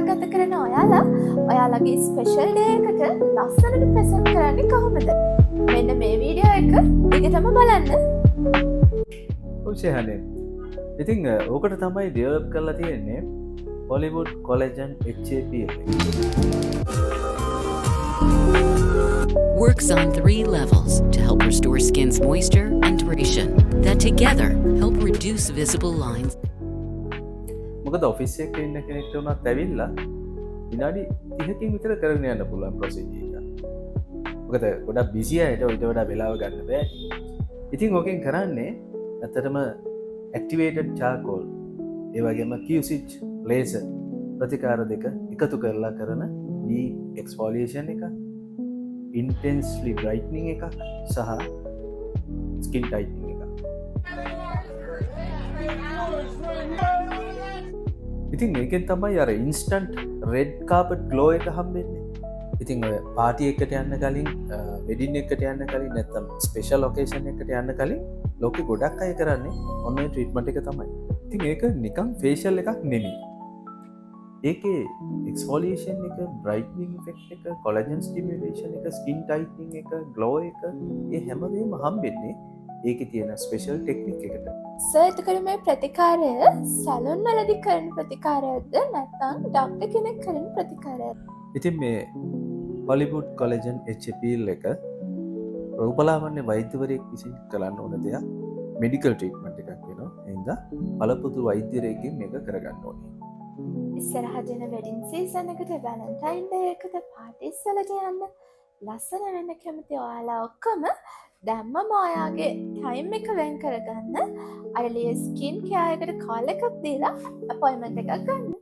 ගත කරන ඔයාලා ඔයාලගේ ස්පෙෂල් ඩේ එකට ලස්සනට ප්‍රසන්ට් කරන්නේ කොහොමද? මෙන්න මේ වීඩියෝ එක දිගටම බලන්න. උෂහනේ ඉතින් ඕකට තමයි ඩෙවලොප් කරලා තියෙන්නේ Hollywood Collagen HAPL. Works on 3 levels to help restore skin's moisture and duration that together help reduce visible lines. මොකද ඔෆිස් එකේ ඉන්න කෙනෙක්ට උනත් ඇවිල්ලා විනාඩි 30කින් විතර කරගෙන යන්න පුළුවන් ප්‍රොසීජර් එක. මොකද ගොඩක් බිසි අයට ඊට වඩා වෙලාව ගන්න බෑ. ඉතින් ඕකෙන් කරන්නේ ඇත්තටම ඇක්ටිවේටඩ් charcoal ඒ වගේම Q-switch laser ප්‍රතිකාර දෙක එකතු කරලා කරන deep exfoliation එක, intensely brightening එකක් සහ skin tightening එකක්. ඉතින් මේකෙන් තමයි අර ඉන්ස්ටන්ට් රෙඩ් කාපට් ග්ලෝ එක හම්බෙන්නේ. ඉතින් ඔය පාටි එකට යන්න කලින්, වෙඩින් එකට යන්න කලින්, නැත්නම් ස්පෙෂල් ඔකේෂන් එකට යන්න කලින් ලෝකෙ ගොඩක් අය කරන්නේ ඔන්න ඔය ට්‍රීට්මන්ට් එක තමයි. ඉතින් ඒක නිකන් ෆේෂියල් එකක් නෙමෙයි. ඒකේ එක්ස්ෆෝලියේෂන් එක, බ්‍රයිට්නින් ඉෆෙක්ට් එක, කොලජන් ස්ටිමියුලේෂන් එක, ස්කින් ටයිටනින් එක, ග්ලෝ එක, ඒ හැමදේම හම්බෙන්නේ ඒකේ තියෙන ස්පෙෂල් ටෙක්නික් එකට. සර් එතකොට මේ ප්‍රතිකාරය සැලොන් වලදී කරන ප්‍රතිකාරයක්ද නැත්නම් ඩොක්ටර් කෙනෙක් කරන ප්‍රතිකාරයක්ද? ඉතින් මේ Hollywood Collagen HAPL එක රූපලාවන්‍ය වෛද්‍යවරයෙක් විසින් කරන්න ඕන දෙයක්. මෙඩිකල් ට්‍රීට්මන්ට් එකක් වෙනවා. එහෙනම් පළපොදු වෛද්‍යවරයෙක්ගෙන් මේක කරගන්න ඕනේ. ඉස්සරහට එන වෙඩින් සීසන් එකට, වැලන්ටයින් ඩේ එකට, පාටිස් වලට යන්න ලස්සන වෙන්න කැමති ඔයාලා ඔක්කොම දැම්මම ඔයාගේ ටයිම් එක වෙන් කරගන්න අරලිය ස්කින් කෙයාර් එකට කෝල් එකක් දීලා අපොයින්ට්මන්ට් එකක් ගන්න.